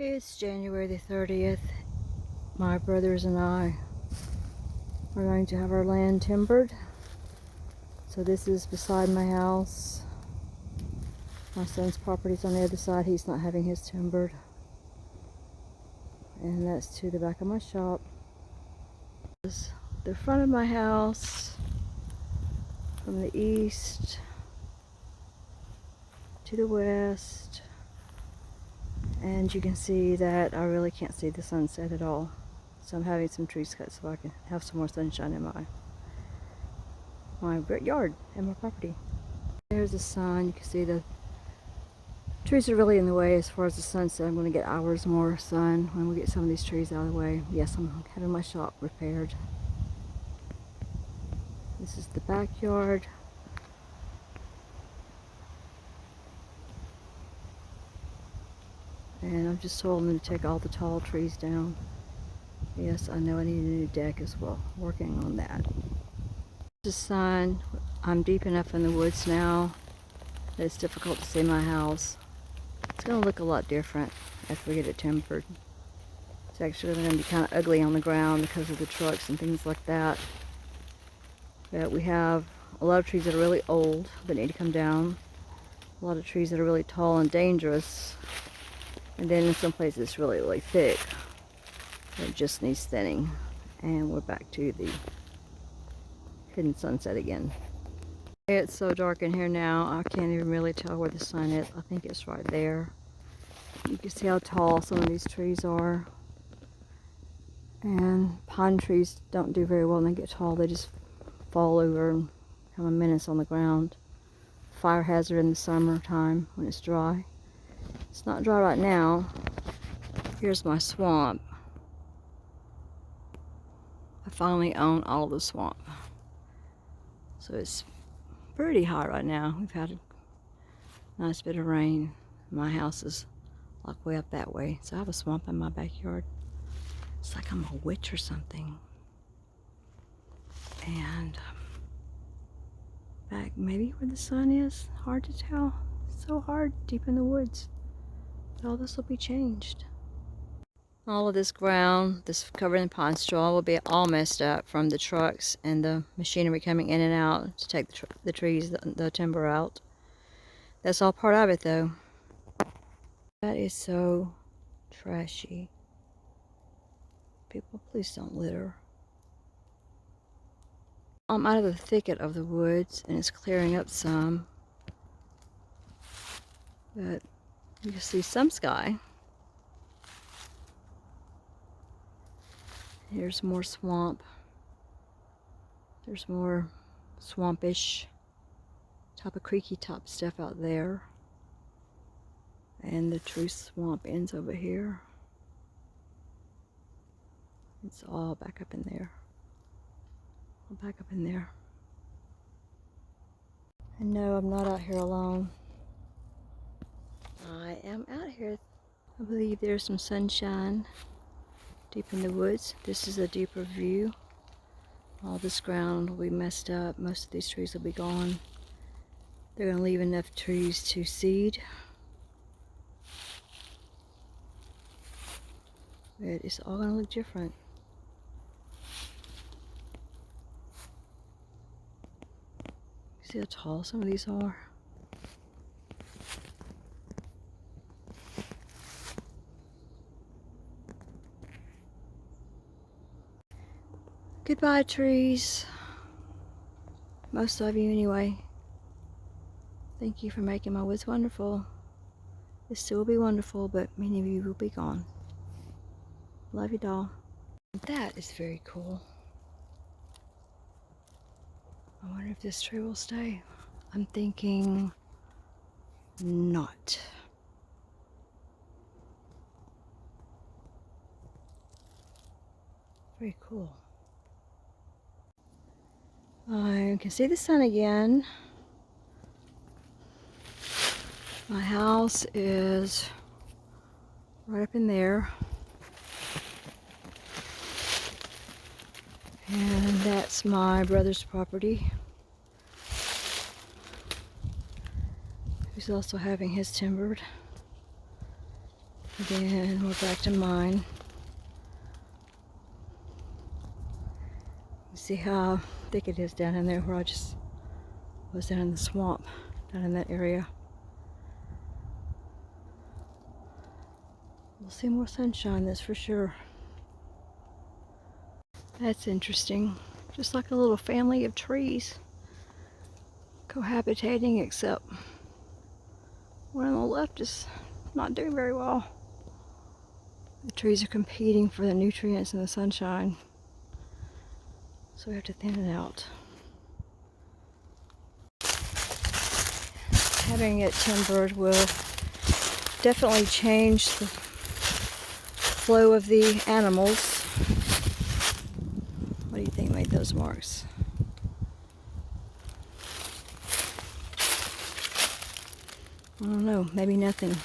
It's January the 30th. My brothers and I are going to have our land timbered. So this is beside my house. My son's property's on the other side. He's not having his timbered. And that's to the back of my shop. This is the front of my house from the east to the west. And you can see that I really can't see the sunset at all. So I'm having some trees cut so I can have some more sunshine in my yard and my property. There's the sun. You can see the trees are really in the way as far as the sunset. I'm going to get hours more sun when we get some of these trees out of the way. Yes, I'm having my shop repaired. This is the backyard. And I'm just told them to take all the tall trees down. Yes, I know I need a new deck as well. Working on that. The sun. I'm deep enough in the woods now that it's difficult to see my house. It's going to look a lot different after we get it timbered. It's actually going to be kind of ugly on the ground because of the trucks and things like that. But we have a lot of trees that are really old that need to come down. A lot of trees that are really tall and dangerous. And then in some places it's really, really thick. It just needs thinning. And we're back to the hidden sunset again. It's so dark in here now, I can't even really tell where the sun is. I think it's right there. You can see how tall some of these trees are. And pine trees don't do very well when they get tall. They just fall over and become a menace on the ground. Fire hazard in the summertime when it's dry. It's not dry right now. Here's my swamp. I finally own all the swamp. So it's pretty hot right now. We've had a nice bit of rain. My house is like way up that way. So I have a swamp in my backyard. It's like I'm a witch or something. And back maybe where the sun is. Hard to tell. It's so hard deep in the woods. But all this will be changed. All of this ground, this covered in pine straw, will be all messed up from the trucks and the machinery coming in and out to take the trees, the timber out. That's all part of it, though. That is so trashy. People, please don't litter. I'm out of the thicket of the woods, and it's clearing up some. But you can see some sky. Here's more swamp. There's more swampish type of creaky top stuff out there. And the true swamp ends over here. It's all back up in there. All back up in there. And no, I'm not out here alone. I am out here. I believe there's some sunshine deep in the woods. This is a deeper view. All this ground will be messed up. Most of these trees will be gone. They're going to leave enough trees to seed. But it's all going to look different. See how tall some of these are? Goodbye, trees. Most of you, anyway. Thank you for making my woods wonderful. It still will be wonderful, but many of you will be gone. Love you, doll. That is very cool. I wonder if this tree will stay. I'm thinking not. Very cool. I can see the sun again. My house is right up in there. And that's my brother's property. He's also having his timbered. Again, we're back to mine. You see how thick it is down in there where I just was down in the swamp, down in that area. We'll see more sunshine, that's for sure. That's interesting. Just like a little family of trees cohabitating, except one on the left is not doing very well. The trees are competing for the nutrients and the sunshine, so we have to thin it out. Having it timbered will definitely change the flow of the animals. What do you think made those marks? I don't know, maybe nothing.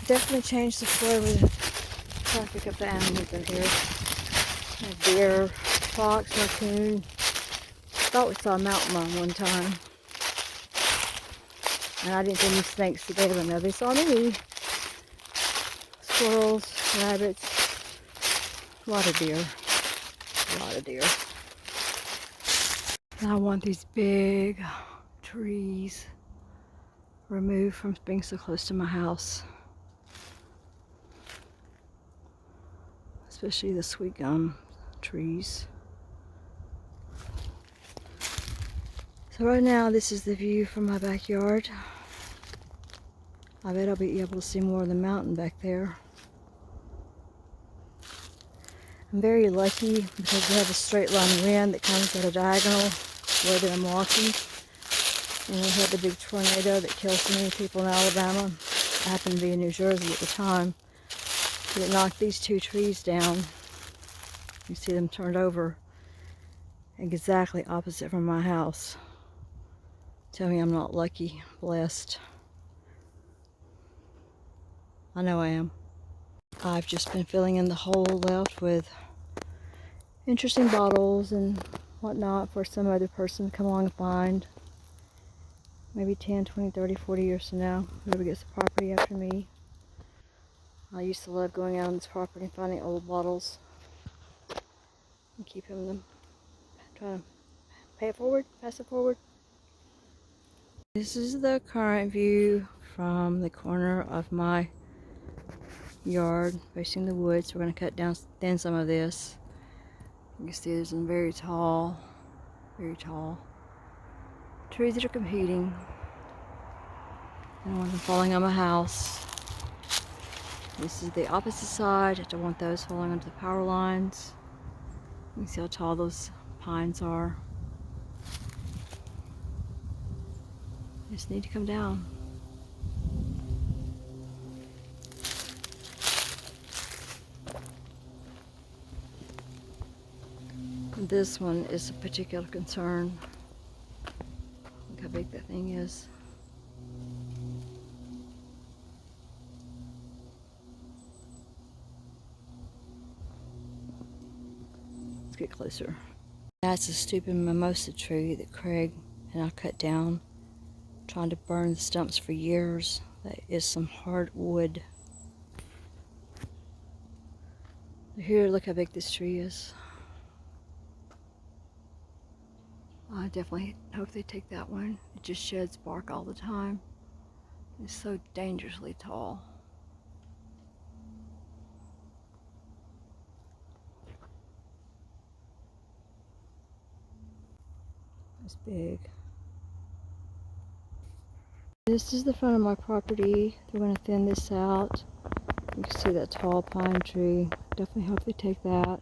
Definitely changed the flow of the traffic of the animals in here. A deer, fox, raccoon. Thought we saw a mountain lion one time. And I didn't see any snakes today, but no, they saw me. Squirrels, rabbits, a lot of deer. A lot of deer. And I want these big trees removed from being so close to my house. Especially the sweet gum trees. So right now this is the view from my backyard. I bet I'll be able to see more of the mountain back there. I'm very lucky because we have a straight line wind that comes at a diagonal way that I'm walking. And we had the big tornado that killed so many people in Alabama. I happened to be in New Jersey at the time. But it knocked these two trees down. You see them turned over exactly opposite from my house. Tell me I'm not lucky, blessed. I know I am. I've just been filling in the hole left with interesting bottles and whatnot for some other person to come along and find. Maybe 10, 20, 30, 40 years from now, whoever gets the property after me. I used to love going out on this property and finding old bottles and keeping them, trying to pay it forward, pass it forward. This is the current view from the corner of my yard facing the woods. We're going to cut down, thin some of this. You can see there's some very tall trees that are competing. I don't want them falling on my house. This is the opposite side. I don't want those falling onto the power lines. You can see how tall those pines are. They just need to come down. This one is a particular concern. Look how big that thing is. Let's get closer. That's a stupid mimosa tree that Craig and I cut down, trying to burn the stumps for years. That is some hard wood. Here, look how big this tree is. I definitely hope they take that one. It just sheds bark all the time. It's so dangerously tall. It's big. This is the front of my property. They're going to thin this out. You can see that tall pine tree. Definitely hope they take that.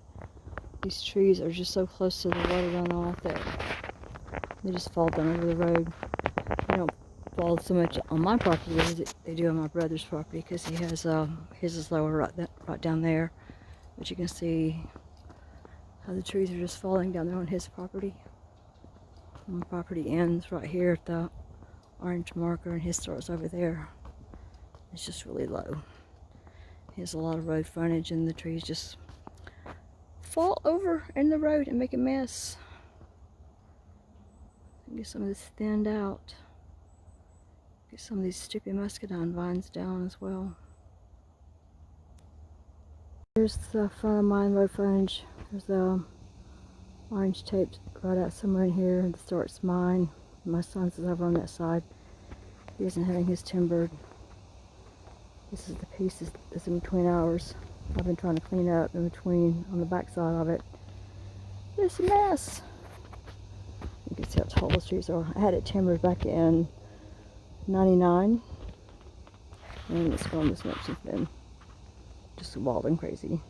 These trees are just so close to the water runoff that they just fall down over the road. They don't fall so much on my property as they do on my brother's property, because he has his is lower right down there. But you can see how the trees are just falling down there on his property. My property ends right here at the orange marker, and his starts over there. It's just really low. He has a lot of road frontage, and the trees just fall over in the road and make a mess. Get some of this thinned out. Get some of these stupid muscadine vines down as well. Here's the front of mine, road frontage. There's the orange tape right out somewhere in here. The start's mine. My son's is over on that side. He isn't having his timbered. This is the piece that's in between ours. I've been trying to clean up in between on the back side of it. It's a mess. You can see how tall the trees are. I had it timbered back in 99, and it's grown this much since then. Just wild and crazy.